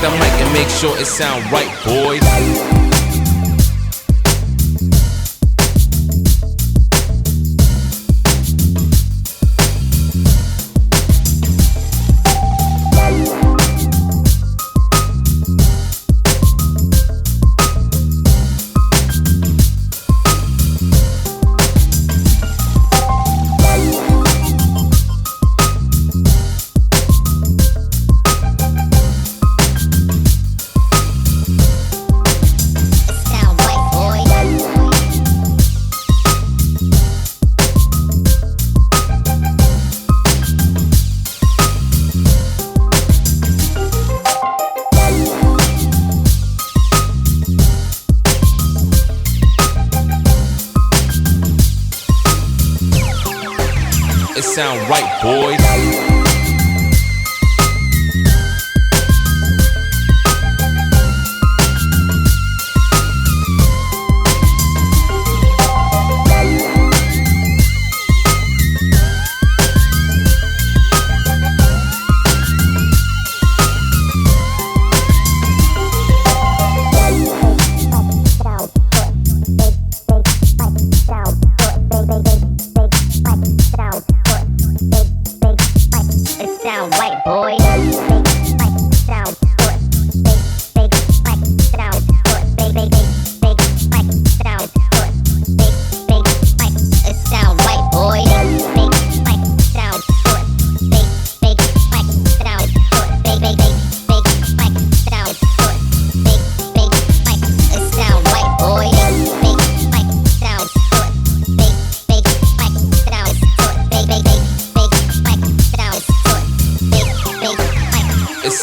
the mic and make sure it sound right, boys. sound right, boys.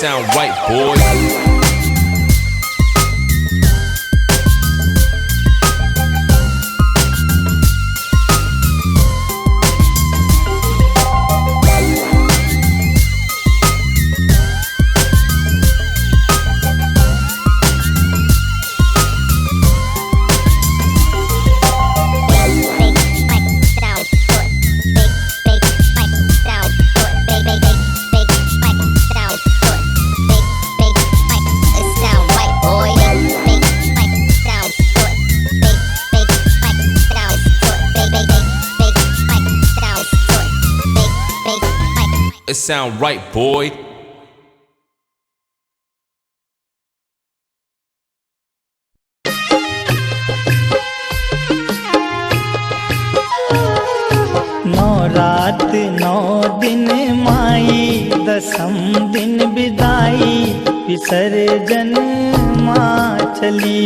Sound right, boys. It sound right, boy. नौ रात नौ दिन माई, दसम दिन विदाई, विसर्जन माँ चली।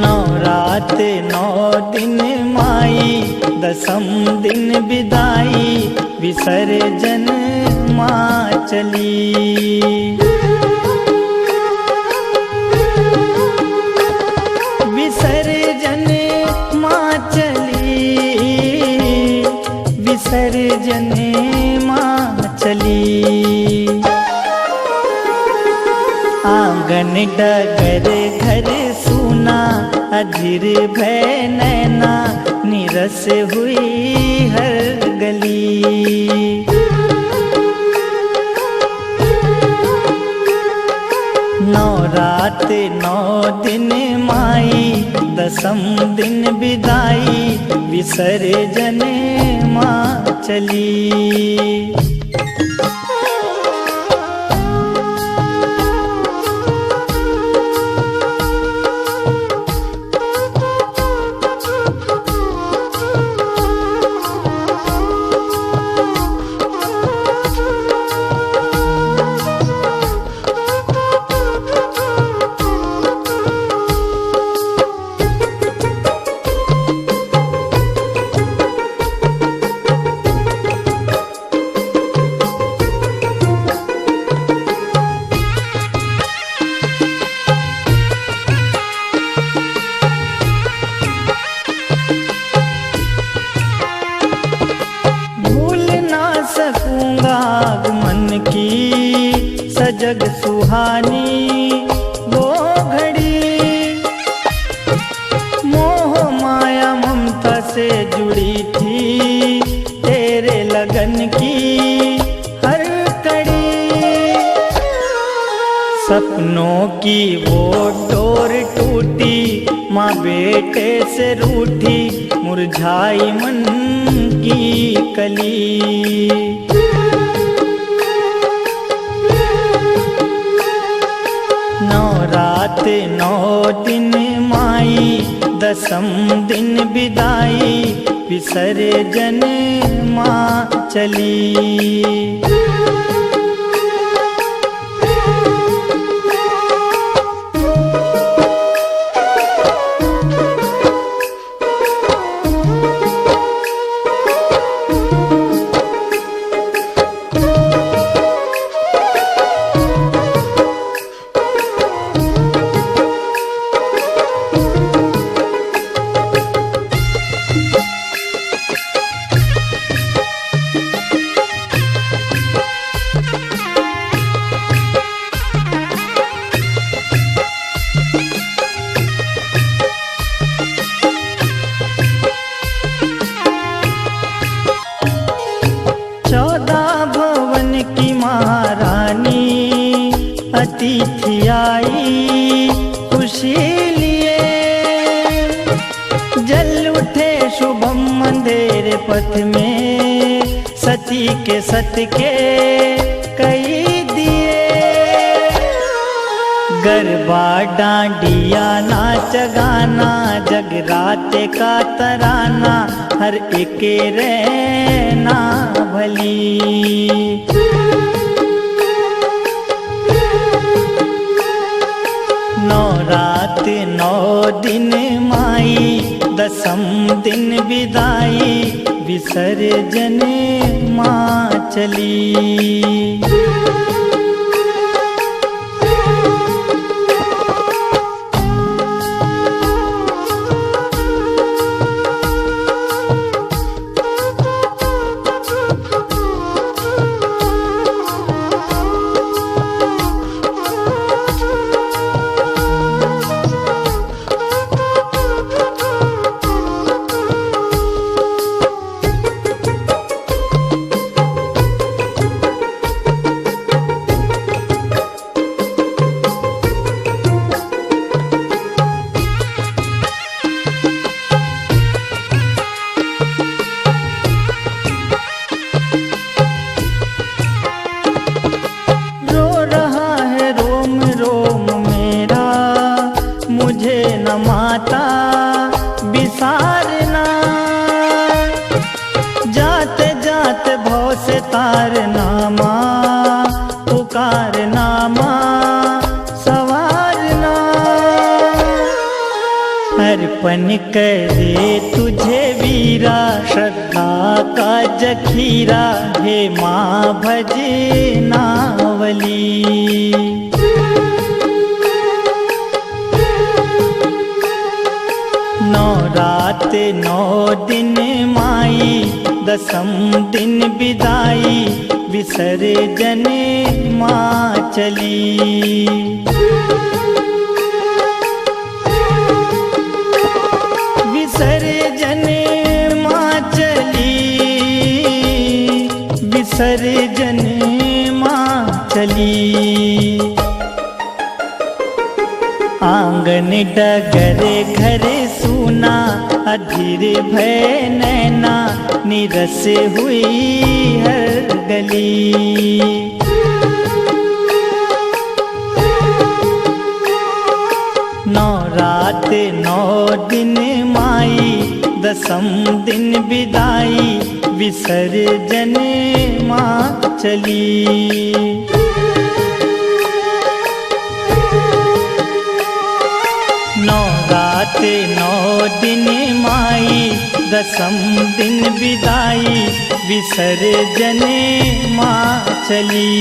नौ रात नौ दिन माई, दसम दिन विदाई, विसर्जन माँ चली। विसर्जन माँ चली, विसर्जन माँ चली। आंगन डगर घर सुना, अधीर भय नैना, निरस हुई हर गली। नौ रात नौ दिन माई, दसम दिन विदाई, विसर्जन माँ चली। मन की सजग सुहानी वो घड़ी, मोह माया ममता से जुड़ी थी, तेरे लगन की हर कड़ी। सपनों की वो डोर टूटी, माँ बेटे से रूठी, मुरझाई मन की कली। नौ रात नौ दिन माई, दसम दिन विदाई, विसर्जन माँ चली। की महारानी अतिथि आई खुशी लिए। जल उठे शुभम अंधेरे पथ में, सती के सत के कई दिए। गरबा डांडिया नाच गाना, जगराते का तराना, हर एक रहना भली। नौ रात नौ दिन माई, दसम दिन विदाई, विसर्जन माँ चली। माता बिसारना, जाते जाते भव से तारना, माँ पुकारना, माँ सवारना। अर्पण करे तुझे वीरा, श्रद्धा का जखीरा, हे माँ भजनावली। नौ रात नौ दिन माई, दसम दिन विदाई, विसर्जन माँ चली। विसर्जन माँ चली, विसर्जन माँ चली। आंगन डगर घर सूना, अधीर भय नैना, निरस हुई हर गली। नौ रात नौ दिन माई, दसम दिन विदाई, विसर्जन माँ चली। नौ रात नौ दिन माई, दसम दिन विदाई, विसर्जन माँ चली।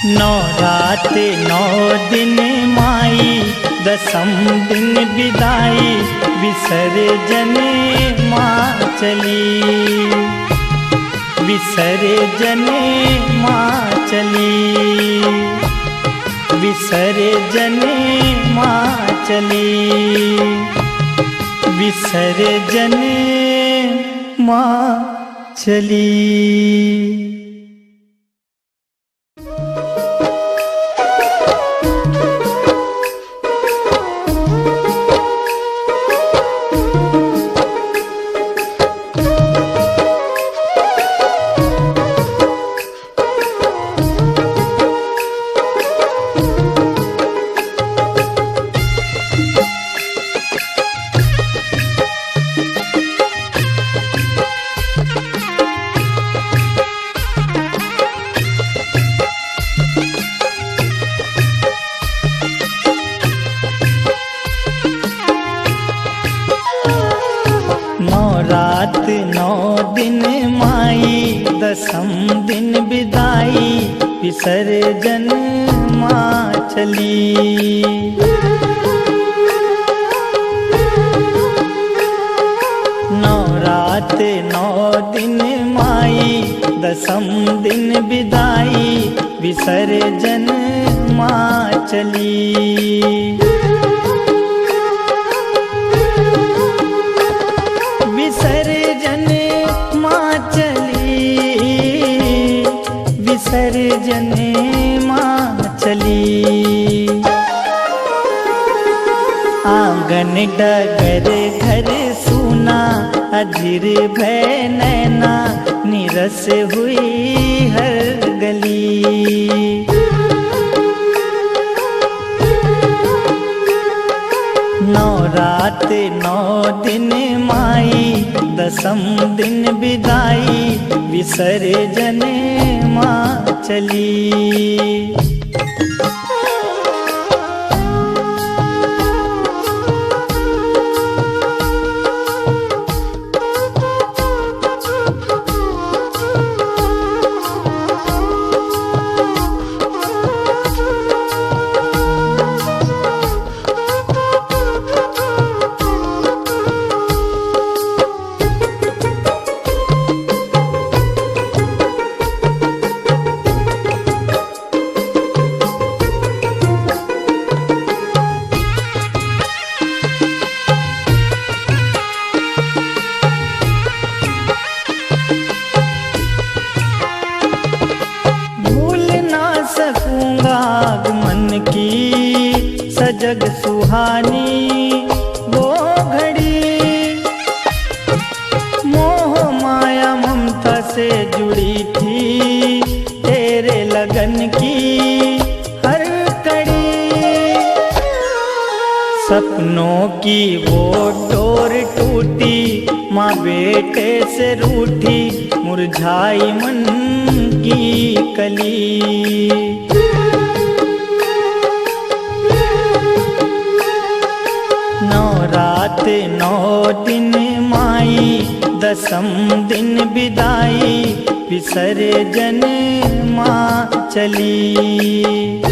नौ रात नौ दिन माई, दसम दिन विदाई, विसर्जन माँ चली। विसर्जन माँ चली, विसर्जन माँ चली, विसर्जन माँ चली। रात नौ दिन माई, दसम दिन विदाई, विसर्जन माँ चली। नौ रात नौ दिन माई, दसम दिन विदाई, विसर्जन माँ चली। विसर्जन माँ चली, आंगन डगर घर सूना, अधीर भय नैना, निरस हुई हर गली। नौ रात नौ दिन माई, दसम दिन विदाई, विसर्जन माँ चली। आगमन की सजग सुहानी वो घड़ी, मोह माया ममता से जुड़ी थी, तेरे लगन की हर कड़ी। सपनों की वो डोर टूटी, माँ बेटे से रूठी, मुरझाई मन की कली। नौ रात नौ दिन माई, दसम दिन विदाई, विसर्जन माँ चली।